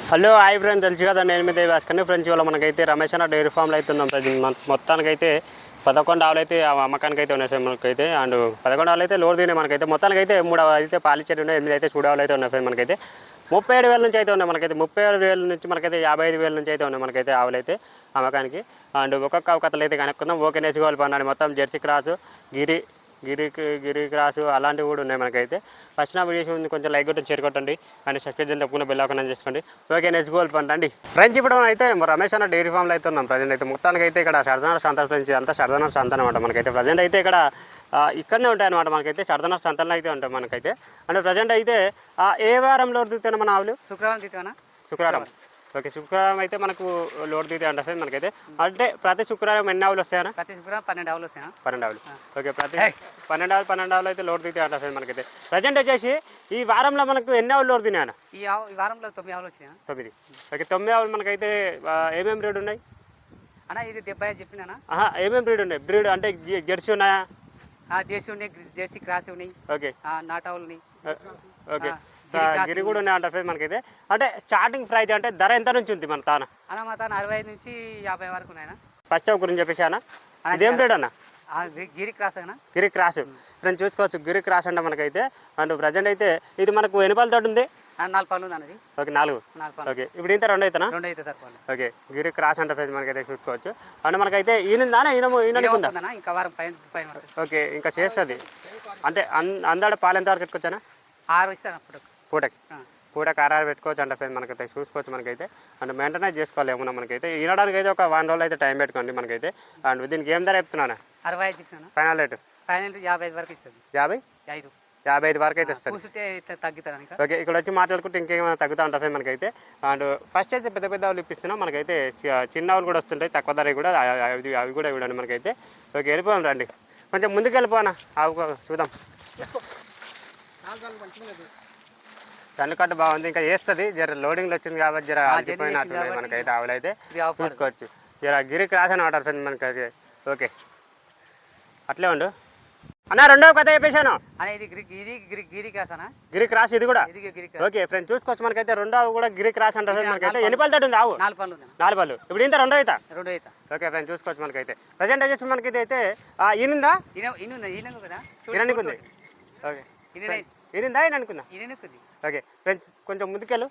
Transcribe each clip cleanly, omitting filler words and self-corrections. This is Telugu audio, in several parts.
హలో హాయ్ ఫ్రెండ్స్, తెలుసు కదా నేను మీ దేవాస్కర్ని. ఫ్రెండ్స్ ఇవాళ మనకైతే రమేష్ అన్న డైరీ ఫామ్లో అయితే ఉన్నాం. మొత్తానికైతే 11 ఆవులు అయితే అమ్మకానికి అయితే ఉన్నాయి ఫ్రెండ్ మనకైతే. అండ్ 11 ఆవులు అయితే లోడ్ తినే మనకైతే మొత్తానికైతే 3 అయితే పాలిచ్చేటి ఉన్నాయి, 8 అయితే చూడాలు అయితే ఉన్నాయి ఫ్రెండ్ మనకైతే. 37,000 నుంచి అయితే ఉన్నాయి మనకైతే. 37,000 నుంచి మనకైతే 55,000 నుంచి అయితే ఉన్నాయి మనకైతే ఆవులు అయితే అమ్మకానికి. అండ్ ఒక్కొక్క ఆవు కథలు అయితే కనుక్కుందాం. ఓకే నేర్చుకోవాలి పన్నాడు మొత్తం జెర్సీ క్రాసు, గిరి క్రాసు అలాంటివి కూడా ఉన్నాయి మనకైతే. ఫస్ట్ నా వీడియో ఉంది, కొంచెం లైక్ కొట్టి షేర్ కొట్టండి అండ్ సబ్స్క్రైబ్ చేసి తప్పకుండా బెల్ ఐకాన్ చేసుకోండి. ఓకే నేర్చుకోవాలి పండి ఫ్రెండ్స్. ఇప్పుడు అయితే రమేష్ అన్న డైరీ ఫామ్లో అయితే ఉన్నాం ప్రజెంట్ అయితే. మొత్తానికి అయితే ఇక్కడ సరదాన సంత ఫ్రెండ్స్, అంతా సరదాన సంత అనమాట మనకైతే. ప్రజెంట్ అయితే ఇక్కడనే ఉంటాయి అనమాట మనకైతే. సరదాన సంతలో అయితే ఉంటాయి మనకైతే. అంటే ప్రజెంట్ అయితే ఏ వారంలో దిగుతాను మన ఆవులు? శుక్రవారం. ఓకే, శుక్రవారం అయితే మనకు లోడ్ దిగుతాయి అంటే సార్ మనకైతే. అంటే ప్రతి శుక్రవారం ఎన్ని ఆవులు వస్తాయన్నా? ప్రతి శుక్రవారం 12 ఆవులు వస్తాయా? 12 ఆవులు. ఓకే, ప్రతి 12 ఆవులు అయితే లోడ్ దిగుతాయి అంటే సార్ మనకైతే. ప్రజెంట్ వచ్చేసి ఈ వారంలో మనకు ఎన్ని ఆవులు లోడ్ తినాయన? ఈ వారంలో 9 ఆవులు వచ్చాయా? 9. ఓకే, 9 ఆవులు మనకైతే ఏమేమి బ్రీడ్ ఉన్నాయి అన్న? ఇది 70 చెప్పినా. ఏమేమి బ్రీడ్ ఉన్నాయి? బ్రీడ్ అంటే జెర్సీ ఉన్నాయా? జెర్సీ ఉన్నాయి, జెర్సీ క్రాస్ ఉన్నాయి. ఓకే, నాట్ ఆవులు ఉన్నాయి. ఓకే, గిరి కూడా ఉన్నాయి అంటే మనకైతే. అంటే స్టార్టింగ్ ప్రైస్ అంటే ధర ఎంత నుంచి ఉంది మన తాన? అన్న మా తాన 65 నుంచి 50 వరకు ఉన్నాయన్నా. ఫస్ట్ ఆవు గురించి చెప్పేసి అన్న, ఇదేం బ్రీడ్ అన్న? గిరి క్రాస్ అన్న. గిరి క్రాస్ ఫ్రెండ్స్ చూసుకోవచ్చు. గిరి క్రాస్ అంటే మనకైతే. అండ్ ప్రజెంట్ అయితే ఇది మనకు ఎన్ని పళ్ళతో ఉంది? 4 పళ్ళు ఉంది అన్నది. ఓకే, 4. ఓకే, ఇప్పుడు ఇంత 2 అవుతానా? 2 అవుతుంది తప్పకుండా. ఓకే, గిరి క్రాస్ అంటే ఫ్రెండ్స్ మనకైతే చూసుకోవచ్చు. అండ్ మనకైతే ఈయన ఇంకా వారం పైన. ఓకే, ఇంకా చేస్తుంది అంటే అందాడ పాలు ఎంత వరకు పెట్టుకోవచ్చానా? 6 ఇస్తాను పూటకి 6 పెట్టుకోవచ్చు అంటే ఫ్రెండ్స్ మనకైతే చూసుకోవచ్చు మనకైతే. అండ్ మెయింటెనెన్స్ చేసుకోవాలి ఏమన్నా మనకైతే. ఈనడానికి అయితే ఒక 1 రోజులు అయితే టైం పెట్టుకోండి మనకైతే. అండ్ దీనికి ఏం ధర చెప్తున్నాను? 65 చెప్తాను. ఫైనల్ రేటు 55 వరకు ఇస్తుంది. 55 వరకు అయితే వస్తుంది. తగ్గుతాను. ఓకే, ఇక్కడ వచ్చి మాట్లాడుకుంటే ఇంకేమైనా తగ్గుతూ ఉంటుంది మనకైతే. అండ్ ఫస్ట్ అయితే పెద్ద ఆవులు ఇప్పిస్తున్నాం మనకైతే. చిన్న ఆవులు కూడా వస్తుంటాయి తక్కువ ధర కూడా, అవి కూడా ఇవ్వండి మనకైతే. ఓకే, వెళ్ళిపోయాం రండి, కొంచెం ముందుకు వెళ్ళిపోనా ఆవు చూద్దాం. కన్నుకట్టు బాగుంది, ఇంకా వేస్తుంది. జర లోడింగ్లో వచ్చింది కాబట్టి జర అల్లిపోయినట్టుంది మనకైతే ఆవులు అయితే చూసుకోవచ్చు. జర గిరి క్రాస్ అని ఆర్డర్ ఫ్రెండ్ మనకైతే. ఓకే, అట్లే ఉండు అన్న. రెండవ కథ చెప్పేశాను. గిరి క్రాస్ ఇది కూడా. ఓకే ఫ్రెండ్స్ చూసుకోవచ్చు మనకైతే. రెండవ కూడా గిరి క్రాస్ అంటారు మనకైతే. ఎన్ని పళ్ళతో ఉంది ఆవు? 4 పళ్ళు. ఇప్పుడు ఇంత 2 అవుతా. ఓకే ఫ్రెండ్స్ చూసుకోవచ్చు మనకైతే. ప్రజెంట్ వచ్చేసి మనకైతే అయితే ఈయనుందా? ఈయనకుంది. ఓకే, ఈయనుందా? ఈయన అనుకుందా? ఓకే ఫ్రెండ్స్ కొంచెం ముందుకెళ్ళు.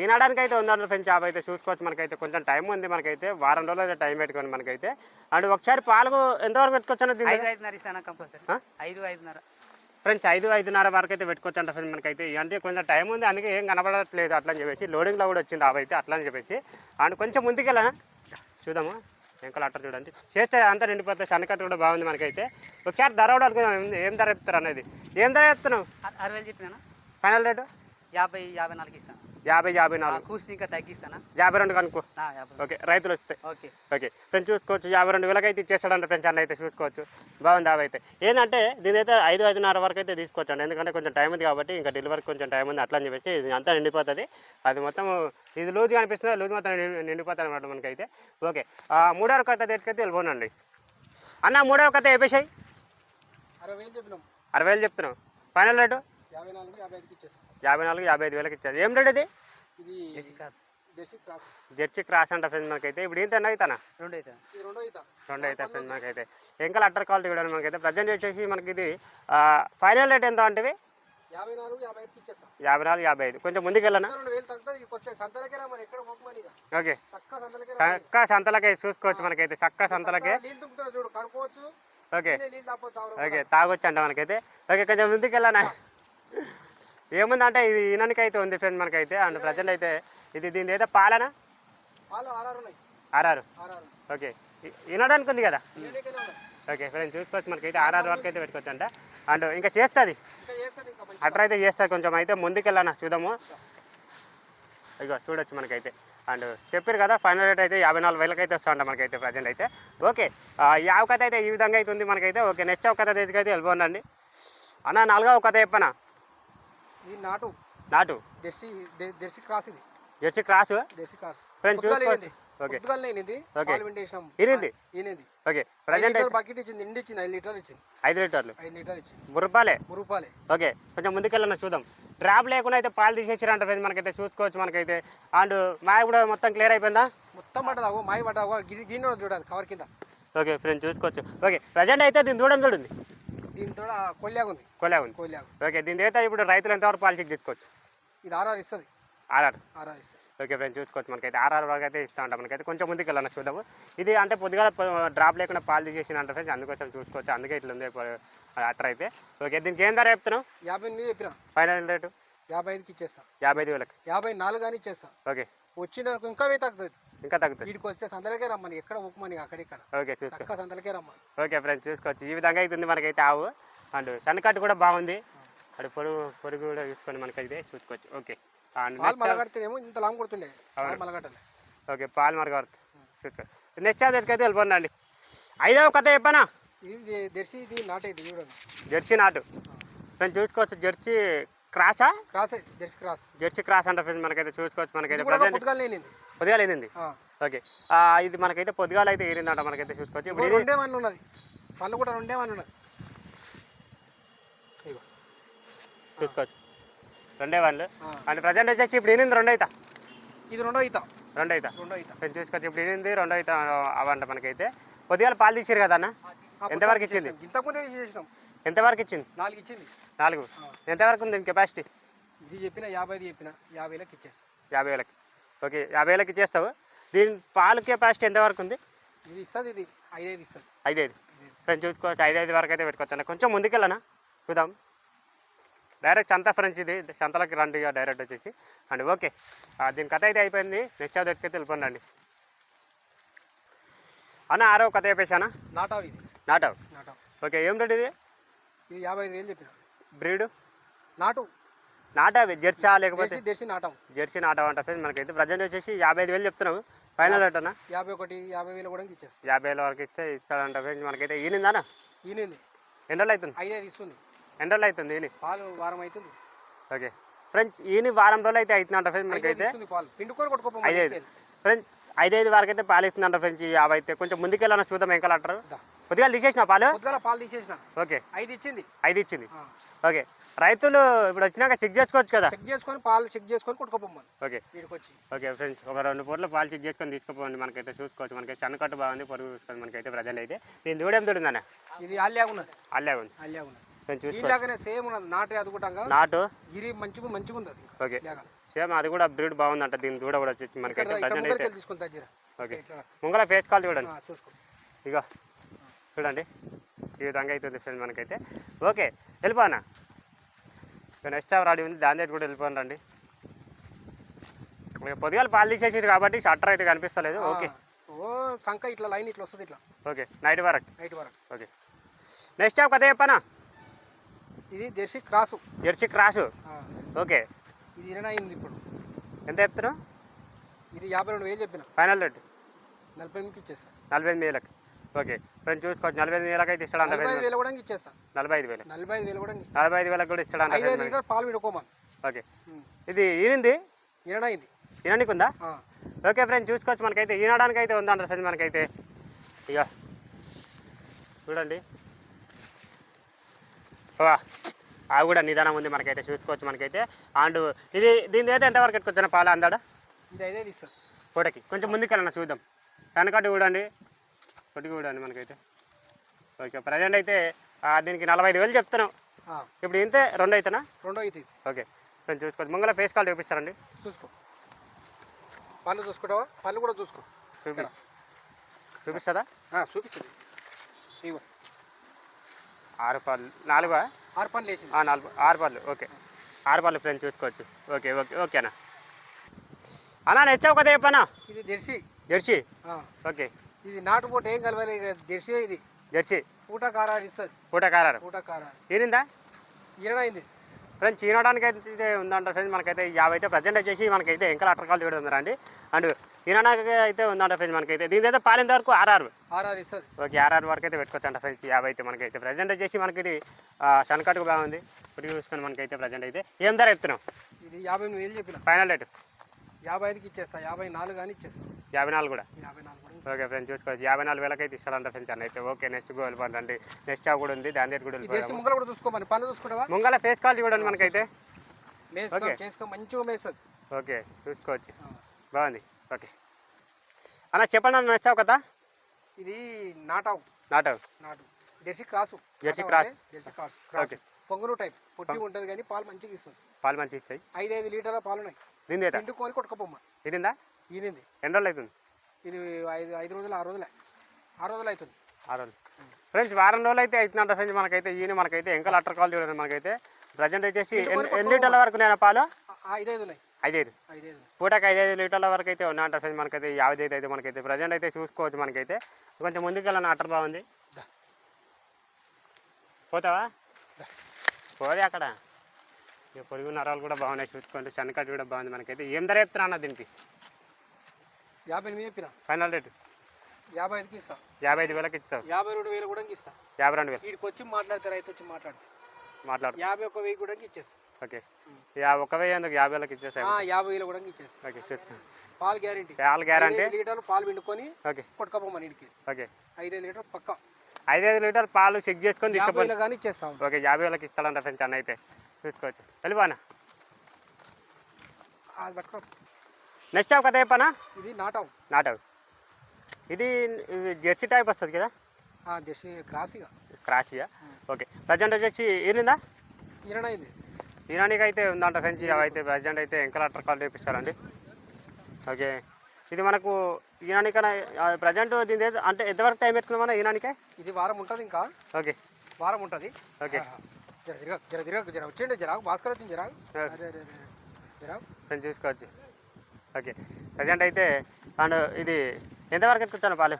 ఈనాడానికి అయితే ఉందంటారు ఫ్రెండ్స్ ఆవు అయితే చూసుకోవచ్చు మనకైతే. కొంచెం టైం ఉంది మనకైతే, వారం రోజులు అయితే టైం పెట్టుకోండి మనకైతే. అండ్ ఒకసారి పాలు ఎంతవరకు పెట్టుకోవచ్చు అన్నది? 5-5.5 ఫ్రెండ్స్ 5-5.5 వరకు అయితే పెట్టుకోవచ్చు అంట ఫ్రెండ్స్ మనకైతే. అంటే కొంచెం టైం ఉంది, అందుకే ఏం కనబడట్లేదు అట్లా అని చెప్పేసి. లోడింగ్లో కూడా వచ్చింది ఆవు అయితే అట్లా అని చెప్పేసి. అండ్ కొంచెం ముందుకెళ్ళా చూద్దాము. ఎంకలు అట్ట చూడండి, చేస్తే అంతా నిండిపోతే. సన్నకట్టు కూడా బాగుంది మనకైతే. ఒకసారి ధర కూడా అనుకుందాం, ఏం ధర చెప్తారు అనేది. ఏం ధర చెప్తున్నావు? 60,000 చెప్పినా. ఫైనల్ రేటు 50-54 ఇస్తాను. 50-54 కూర్చుని ఇంకా తగ్గిస్తానా? 52 కనుక్కో. ఓకే, రైతులు వస్తాయి. ఓకే ఫ్రెండ్స్ చూసుకోవచ్చు. 52,000 అయితే ఇచ్చేస్తాడంటే ఫ్రెండ్స్ అన్న అయితే చూసుకోవచ్చు. బాగుంది అవి అయితే. ఏంటంటే దీని అయితే 5-5.5 వరకు అయితే తీసుకోవచ్చు అండి. ఎందుకంటే కొంచెం టైం ఉంది కాబట్టి, ఇంకా డెలివరీకి కొంచెం టైం ఉంది అట్లా అని చెప్పేసి. ఇది అంతా నిండిపోతుంది. అది మొత్తం ఇది లూజ్గా అనిపిస్తుంది, లూజ్ మొత్తం నిండిపోతుంది అనమాట మనకైతే. ఓకే, 3వ కథ తెచ్చుకైతే వెళ్ళిపోనండి అన్న. 3వ కథ చెప్పేసాయి. 60,000 చెప్తున్నావు. ఫైనల్ రేటు 54-55 ఇచ్చారు. ఏం రేట్ ఇది? జెర్సీ క్రాస్ అంట ఫ్రెండ్స్ మనకైతే. ఇప్పుడు ఏంటి అవుతానా? 2 అవుతా ఫ్రెండ్స్ మనకైతే. ఇంకా అట్టర్ క్వాలిటీ కూడా మనకైతే. ప్రజెంట్ వచ్చేసి మనకి ఇది ఫైనల్ రేట్ ఎంత అంటే 54-55. కొంచెం ముందుకు వెళ్ళనా? ఓకే, చక్క సంతలకే చూసుకోవచ్చు మనకైతే. చక్క సంతలకే. ఓకే ఓకే, తాగొచ్చు అంట మనకైతే. ఓకే, కొంచెం ముందుకు వెళ్ళనా? ఏముందంటే ఇది ఈనానికి అయితే ఉంది ఫ్రెండ్ మనకైతే. అండ్ ప్రజెంట్ అయితే ఇది దీని అయితే పాలనా? 6. ఓకే, ఈనడానికి ఉంది కదా. ఓకే ఫ్రెండ్స్ చూసుకోవచ్చు మనకైతే. 6 వరకు అయితే పెట్టుకోవచ్చు అంట. అండ్ ఇంకా చేస్తుంది అట్లా అయితే చేస్తుంది. కొంచెం అయితే ముందుకెళ్ళానా చూద్దాము. ఇగో చూడొచ్చు మనకైతే. అండ్ చెప్పారు కదా ఫైనల్ రేట్ అయితే 54,000 అయితే వస్తా ఉంటా మనకైతే ప్రజెంట్ అయితే. ఓకే, ఈ ఆవు కథ అయితే ఈ విధంగా అయితే ఉంది మనకైతే. ఓకే, నెక్స్ట్ ఆవు కథ అయితే వెళ్ళిపోండి అన్న. 4వ కథ చెప్పనా? నాటు Jersey cross. Jersey cross friends okay పొద్దుగాలనే ఈనింది ఓకే. పాలు వింటేసినాం ఈనింది ఈనింది ఓకే ప్రజెంట్ అయితే బకెట్ ఇచ్చింది నిండి ఇచ్చింది 5 లీటర్లు ఇచ్చింది 5 లీటర్లు 5 లీటర్లు ఇచ్చింది 3 రూపాయలే 3 రూపాయలే. ఓకే కొంచెం ముందుకెళ్ళిన చూద్దాం డ్రాప్ లేకుండా అయితే పాలు తీసేసారంట ఫ్రెండ్స్ మనకైతే చూసుకోవచ్చు మనకైతే అండ్ మాయ కూడా మొత్తం క్లియర్ అయిపోయిందా మొత్తం పడ్డదాగో మాయ పడ్డాగో గిన్నె చూడాలి కవర్ కింద. ఓకే ఫ్రెండ్స్ చూసుకోవచ్చు ఓకే ప్రజెంట్ అయితే దీని దూడం చూడండి దీంతో కొల్లాగా ఉంది కొలే ఉంది కొల్లాగా. ఓకే దీని అయితే ఇప్పుడు రైతులు ఎంతవరకు పాలు చెక్ తీసుకోవచ్చు ఇది 6 ఇస్తుంది ఆర్ఆర్ 6 ఇస్తుంది. ఓకే ఫ్రెండ్స్ చూసుకోవచ్చు మనకైతే ఆర్ఆర్ వరకు అయితే ఇస్తా ఉంటాం మనకైతే కొంచెం ముందుకు వెళ్ళాలి చూద్దాము ఇది అంటే పొద్దుగా డ్రాప్ లేకుండా పాలు తీసేసిన ఫ్రెండ్స్ అందుకోసం చూసుకోవచ్చు అందుకే ఇట్లా ఉంది అట్టర్ అయితే ఓకే దీనికి ఏం ధర చెప్తున్నావు 58 చెప్పిన ఫైనల్ రేటు 55కి ఇచ్చేస్తా 55,000 54 కానీ ఇచ్చేస్తా. ఓకే వచ్చిన ఇంకా వే తగ్గుతుంది ఇంకా తగ్గుతుంది వీడికి వస్తే సంతలకే రమ్మని ఎక్కడ ఒక్కమని అక్కడిక్కడ ఓకే చూసుకో చక్క సంతలకే రమ్మని. ఓకే ఫ్రెండ్స్ చూసుకోవచ్చు ఈ విధంగా అవుతుంది మనకైతే ఆవు అండ్ సన్నకట్టు కూడా బాగుంది అది పొరుగు కూడా చూసుకొని మనకైతే చూసుకోవచ్చు ఓకే అండ్ పాలు మలగడితేనేమో ఇంత లాంగ్ కొడుతుండే పాలు మలగట్టలే. ఓకే పాలు మరగడుతుంది చూసుకోవచ్చు నెక్స్ట్ అయితే వెళ్ళిపోండి 5వ కథ చెప్పనా ఇది జెర్సీ ఇది నాటే ఇది చూడండి జెర్సీ నాటు ఫ్రెండ్స్ చూసుకోవచ్చు జెర్సీ క్రాసా cross Jersey cross Jersey cross అంటే ఫ్రెండ్స్ మనకైతే చూసుకోవచ్చు మనకైతే ఇది కూడా ప్రజెంట్ పొద్దుగాల లేనింది. పొద్దుగాల ఏంది ఆ. ఓకే ఇది మనకైతే పొద్దుగాల అయితే ఏరిందంట మనకైతే చూసుకోవచ్చు ఇగో ఇప్పుడు రెండే వన్లు ఉన్నది పళ్ళు కూడా రెండే వన్లు ఉన్నది. ఇగో చూసుకోవచ్చు 2 వాళ్ళు ఆ. అండ్ ప్రజెంట్ వచ్చేసి ఇప్పుడు ఏనింది 2 అవుతా ఇది రెండో ఈత 2 అవుతా రెండో ఈత. ఫ్రెండ్స్ చూసుకోవచ్చు ఇప్పుడు ఏనింది 2 అవుతా అవంట మనకైతే పొద్దుగాల పాలు తీసారు కదా అన్న ఎంతవరకు ఇచ్చింది ఇంతకుముందే చేసినాం ఎంతవరకు ఇచ్చింది 4 ఇచ్చింది 4 ఎంతవరకు ఉంది కెపాసిటీ ఇది చెప్పిన 50 చెప్పిన 50,000కి ఇచ్చేస్తా 50,000 ఓకే 50,000 ఇచ్చేస్తావు దీని పాలు కెపాసిటీ ఎంతవరకు ఉంది ఇది ఇస్తుంది ఇది 5 ఇస్తుంది 5 ఫ్రెండ్స్ చూసుకోవచ్చు 5 వరకు అయితే పెట్టుకోవచ్చు అన్న కొంచెం ముందుకెళ్ళనా చూద్దాం డైరెక్ట్ సంత ఫ్రెండ్స్ ఇది సంతలోకి రండి ఇక డైరెక్ట్ వచ్చేసి అండ్ ఓకే దీని కథ అయితే అయిపోయింది నెక్స్ట్ అయితే వెళ్ళిపోండి అన్న 6వ కథ చెప్పేసానా నాటావు ఇది నాటావు నాటావు ఓకే ఏం రేట్ ఇది ఇది 55,000 చెప్పిన బ్రీడు నాటు నాటా జెర్సీ లేకపోతే జెర్సీ నాటావు జెర్సీ నాటా అంట ఫ్రెండ్స్ మనకైతే ప్రజెంట్ వచ్చేసి 55,000 చెప్తున్నావు ఫైనల్ రేట్ అన్న 51 50,000 కూడా ఇచ్చేస్తా 50,000 వరకు ఇస్తే ఇస్తాడంట ఫ్రెండ్స్ మనకైతే ఈనిందానా ఈనింది ఎండలు అవుతుంది 5 ఇస్తుంది ఎండలు అవుతుంది ఈని పాలు వారం అవుతుంది ఓకే ఫ్రెండ్స్ ఈని వారం రోజులు అయితే అవుతుందంట ఫ్రెండ్స్ 5 మనకైతే ఇస్తుంది పాలు పిండుకొని కొట్టుకోపో 5 ఫ్రెండ్స్ 5 వరకు అయితే పాలు ఇస్తుందంట ఫ్రెండ్స్ 50 అయితే కొంచెం ముందుకెళ్ళాను చూద్దాం ఏం కలర్ కొద్దిగా తీసేసిన పాలు పొద్దుగాల పాలు తీసేసిన ఓకే 5 ఇచ్చింది 5 ఇచ్చింది ఓకే రైతులు ఇప్పుడు వచ్చినాక చెక్ చేసుకోవచ్చు కదా చెక్ చేసుకొని పాలు చెక్ చేసుకొని కొట్టుకోపోమని ఓకే వీడికి వచ్చి. ఓకే ఫ్రెండ్స్ ఒక 2 పూటలు పాలు చెక్ చేసుకొని తీసుకుపోండి మనకైతే చూసుకోవచ్చు మనకైతే సన్నకట్టు బాగుంది పొరుగు చూసుకోండి మనకైతే ప్రజెంట్ అయితే దీని దూడేం దూడిందన్న ఇది ఆల్యాగా ఉన్నది అల్లే ఉంది ఆల్యాగా ఉన్నది ఫ్రెండ్స్ చూసుకోవచ్చు దీనిలాగానే సేమ్ ఉన్నది నాటే అదుకుంటాం నాటు గిరి మంచిగా ఉంది అది ఇంకా. ఓకే లేక. సేమ్ అది కూడా బ్రీడ్ బాగుందంట దీని దూడ కూడా వచ్చి మనకైతే ఇక్కడ ప్రజెంట్ అయితే ముందరికి తీసుకొని తగ్గిరా ఓకే ఇట్లా ముంగల ఫేస్ కాల్ చూడండి చూసుకో ఇగో చూడండి ఈ విధంగా అవుతుంది ఫ్రెండ్స్ మనకైతే ఓకే వెళ్ళిపోనా ఇక నెక్స్ట్ అవర్ రెడీ ఉంది దాని దగ్గర కూడా వెళ్ళిపోను రండి ఇక పొద్దుగాల పాలు తీసేసారు కాబట్టి షట్టర్ అయితే కనిపిస్తలేదు ఓకే ఓ సంఖ ఇట్లా లైన్ ఇట్లా వస్తుంది ఇట్లా ఓకే నైట్ వరకు నైట్ వరకు. ఓకే నెక్స్ట్ కథ చెప్పనా ఇది Jersey cross Jersey cross okay ఇది 20 అయింది ఇప్పుడు ఎంత చెప్తున్నావు ఇది 52,000 చెప్పిన ఫైనల్ రేట్ 48,000కి ఇచ్చేస్తా 45,000 ఓకే ఫ్రెండ్స్ చూసుకోవచ్చు 45,000 అయితే ఇస్తాడంట 45,000 కూడా ఇచ్చేస్తా 45,000 45,000 కూడా ఇస్తా 45,000 కూడా ఇస్తాడంట 5 లీటర్ పాలు విడుకోమని ఓకే ఇది ఈనింది 20 అయింది ఈనడానికి ఉందా ఓకే ఫ్రెండ్స్ చూసుకోవచ్చు మనకైతే ఈనడానికి అయితే ఉందంట ఫ్రెండ్స్ మనకైతే ఇక చూడండి అవి కూడా నిదానం ఉంది మనకైతే చూసుకోవచ్చు మనకైతే అండ్ ఇది దీని అయితే ఎంతవరకు ఎట్టుకొచ్చిన పాలు అందాడా ఇది 5 ఇస్తుంది పూటకి కొంచెం ముందుకెళ్ళిన చూద్దాం వెనకట్టు చూడండి కొట్టుకు చూడండి మనకైతే ఓకే ప్రజెంట్ అయితే దీనికి 45,000 చెప్తున్నాం ఇప్పుడు ఇంతే 2 అవుతానా రెండో ఇది ఓకే ఫ్రెండ్స్ చూసుకోవచ్చు ముంగల ఫేస్ కాల్ చూపిస్తారండి చూసుకో పళ్ళు చూసుకుంటావా పళ్ళు కూడా చూసుకో చూపిస్తుందా చూపిస్తుంది ఇగో 6 పళ్ళు 4 6 పళ్ళు వేసింది 6 పళ్ళు ఓకే 6 పళ్ళు ఫ్రెండ్స్ చూసుకోవచ్చు ఓకే ఓకే ఓకేనా అన్నా నెక్స్ట్ కదా చెప్పనా ఇది జెర్సీ జెర్సీ ఓకే ఇది నాటు పూట ఏం కలవాలి జెర్సీ ఇది జెర్సీ పూట కారాడు ఇస్తుంది పూట కారారు పూట కారాడు ఈనిందా 20 అయింది ఫ్రెండ్స్ ఈనడానికి అయితే ఉందంట ఫ్రెండ్స్ మనకైతే 50 అయితే ప్రజెంట్ వచ్చేసి మనకైతే ఇంకా అట్టకాలు చూడడం ఉందండి అండ్ ఈనడానికి అయితే ఉందంట ఫ్రెండ్స్ మనకైతే దీని అయితే పాలిన వరకు 6 ఇస్తుంది ఓకే 6 వరకు అయితే పెట్టుకోవచ్చంట ఫ్రెండ్స్ 50 అయితే మనకైతే ప్రజెంట్ వచ్చేసి మనకి ఇది సన్కట్టుకు బాగుంది ఇప్పుడు చూసుకొని మనకైతే ప్రజెంట్ అయితే ఏం ధర చెప్తున్నాం ఇది 58,000 చెప్పిన ఫైనల్ రేటు 55కి ఇచ్చేస్తా, 54 కానీ ఇచ్చేస్తా, 54 కూడా 54 కూడా. ఓకే ఫ్రెండ్స్ చూసుకోవచ్చు 54,000 అయితే ఇస్తారంట ఫ్రెండ్స్ అన్న అయితే. ఓకే నెక్స్ట్ గోల్ పండి నెక్స్ట్ కూడా ఉంది, దాని దగ్గర కూడా ఈ దేశం వెళ్ళిపోయాము. ముంగల కూడా చూసుకోమని పనులు చూసుకుంటావా? ముంగల ఫేస్ కాల్ చూడండి మనకైతే. మేసుకో చేసుకో, మంచిగా మేస్తుంది. ఓకే చూసుకోవచ్చు, బాగుంది. ఓకే అన్న చెప్పండి అన్న, నచ్చావు కదా? ఇది నాటావు నాటు Jersey cross. Jersey cross. Jersey cross okay పొంగులు టైప్ పొట్టి ఉంటుంది కానీ పాలు మంచిగా ఇస్తుంది. పాలు మంచి ఇస్తాయి. 5 లీటర్ల పాలు ఉన్నాయి. దీని అయితే పిండుకొని కొట్టుకపోమ్మ. తినిందా? ఈనింది. ఎన్ని రోజులు అవుతుంది? ఇది 5 రోజులు 6 రోజులే, 6 రోజులు అవుతుంది. 6 రోజులు ఫ్రెండ్స్, వారం రోజులు అయితే అవుతుందంట ఫ్రెండ్స్ మనకైతే. ఈయన మనకైతే ఇంకా లటర్ కాల్ చూడండి మనకైతే. ప్రజెంట్ వచ్చేసి ఎన్ని లీటర్ల వరకు నేను పాలు? 5 ఉన్నాయి. 5 5 పూటకి 5 లీటర్ల వరకు అయితే ఉన్నాయంట ఫ్రెండ్స్ మనకైతే. 55 అయితే మనకైతే ప్రజెంట్ అయితే చూసుకోవచ్చు మనకైతే. కొంచెం ముందుకెళ్ళిన అటర్ బాగుంది. పోతావా? పోదే అక్కడ. ఇక పొరుగు నరాలు కూడా బాగున్నాయి చూసుకోండి. శనకట్టు కూడా బాగుంది మనకైతే. ఏం ధర చెప్తున్నా అన్న దీనికి? 58 చెప్పిన. ఫైనల్ రేటు 55కి ఇస్తా. 55,000 ఇస్తావు. 52,000 కూడా ఇస్తా. 52,000 వీడికి వచ్చి మాట్లాడితే, రైతు వచ్చి మాట్లాడితే మాట్లాడు. 51,000 కూడా ఇచ్చేస్తా. ఓకే 1,000 ఎందుకు 50,000 ఇచ్చేస్తాయి. 50,000 కూడా ఇచ్చేస్తా. ఓకే చూస్తాను. పాలు గ్యారెంటీ. పాలు గ్యారంటీ. 5 లీటర్లు పాలు పిండుకొని ఓకే కొట్టుకపోమని ఇంటికి. ఓకే 5 లీటర్ పక్క 5 లీటర్ పాలు చెక్ చేసుకొని తీసుకుపోయి. 50,000 కానీ ఇచ్చేస్తాం. ఓకే 50,000 ఇస్తాడంట ఫ్రెండ్స్ అన్న అయితే చూసుకోవచ్చు. వెళ్ళిపోనా అది పట్టుకో. నెక్స్ట్ అవు కదా చెప్పనా? ఇది నాటావు. నాటవు ఇది జెర్సీ టైప్ వస్తుంది కదా? జెర్సీ క్రాసీగా క్రాసియా. ఓకే ప్రజెంట్ వచ్చేసి ఈయనదా? ఈయనైంది. ఈనానికి అయితే ఉందంట ఫ్రెండ్స్. అవైతే ప్రజెంట్ అయితే ఇంకా లటర్ కాల్ చేపిస్తారండి. ఓకే ఇది మనకు ఈనానికైనా ప్రజెంట్ దీని అంటే ఎంతవరకు టైం పెట్టుకున్నామన్నా ఈనానికే? ఇది వారం ఉంటుంది, ఇంకా ఓకే వారం ఉంటుంది. ఓకే జర వచ్చిండు, జరా భాస్కర్ వచ్చింది, జరా జరా ఫ్రెండ్స్ చూసుకోవచ్చు. ఓకే ప్రజెంట్ అయితే అండ్ ఇది ఎంతవరకు పెట్టుకుంటాను పాలు?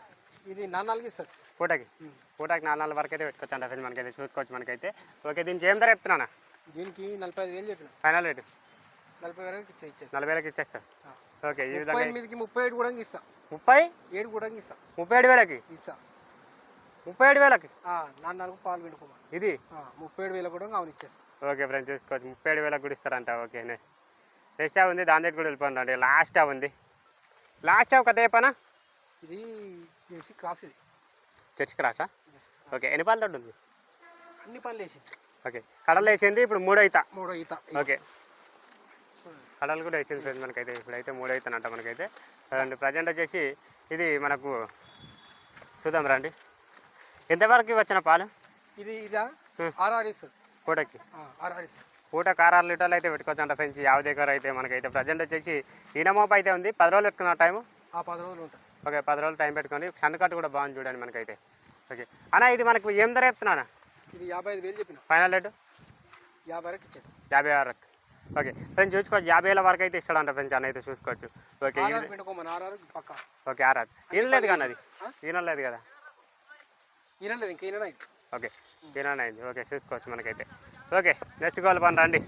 ఇది 4 ఇస్తుంది పూటకి 4 వరకు అయితే పెట్టుకోవచ్చు అంట ఫ్రెండ్స్ మనకైతే చూసుకోవచ్చు మనకైతే. ఓకే దీనికి ఏం ధర చెప్తున్నా? దీనికి 45,000 చెప్పిన. ఫైనల్ రేటు 40,000 ఇచ్చేస్తా. 40,000 ఇచ్చేస్తా. ఓకే ఈ విధంగా 38కి 37 కూడా ఇస్తా. 37 కూడా ఇస్తా. 37,000 ఇస్తా. 37,000 4 పాలు పిండుకోమా. ఇది 37,000 కూడా అవును ఇచ్చేస్తా. ఓకే ఫ్రెండ్స్ చూసుకోవచ్చు 37,000 కూడా ఇస్తారంట. ఓకే నెక్స్ట్ ఉంది, దాని దగ్గర కూడా వెళ్ళిపోండి అండి. లాస్ట్ ఉంది, లాస్ట్ కదా చెప్పనా? ఇది జెర్సీ క్రాస్. ఇది జెర్సీ క్రాసా? ఓకే ఎన్ని పాలు తోడు ఉంది? అన్ని పనులు వేసింది. ఓకే కడలు వేసింది ఇప్పుడు 3 అవుతా. 3 ఈత. ఓకే కడలు కూడా వేసింది ఫ్రెండ్స్ మనకైతే. ఇప్పుడైతే 3 అవుతానంట మనకైతే. అండ్ ప్రజెంట్ వచ్చేసి ఇది మనకు చూద్దాం రండి ఎంతవరకు వచ్చిన పాలు. ఇది ఇదా 6 ఇస్తుంది పూటకి. 6 ఇస్తుంది. పూటకు 6 లీటర్లు అయితే పెట్టుకోవచ్చు అంట ఫ్రెండ్స్. 50 దగ్గర అయితే మనకైతే ప్రజెంట్ వచ్చేసి ఈనమోపు అయితే ఉంది. 10 రోజులు పెట్టుకున్న టైము. 10 రోజులు ఉంటుంది. ఓకే 10 రోజులు టైం పెట్టుకోండి. సన్నకట్టు కూడా బాగుంది చూడండి మనకైతే. ఓకే అన్న ఇది మనకు ఏం ధర చెప్తున్నానా? ఇది 55,000 చెప్పిన. ఫైనల్ రేటు 50,000 ఇచ్చేది. 50,000. ఓకే ఫ్రెండ్స్ చూసుకోవచ్చు 50,000 వరకు అయితే ఇస్తాడంట ఫ్రెండ్స్ అని అయితే చూసుకోవచ్చు. ఓకే పిండుకోమని 6 పక్క. ఓకే 6 ఈనలేదు కానీ అది ఈనలేదు కదా? ఈనలేదు, ఇంకా ఈనైంది. ఓకే ఈనైంది. ఓకే చూసుకోవచ్చు మనకైతే. ఓకే నెక్స్ట్ కాల్ పని రండి.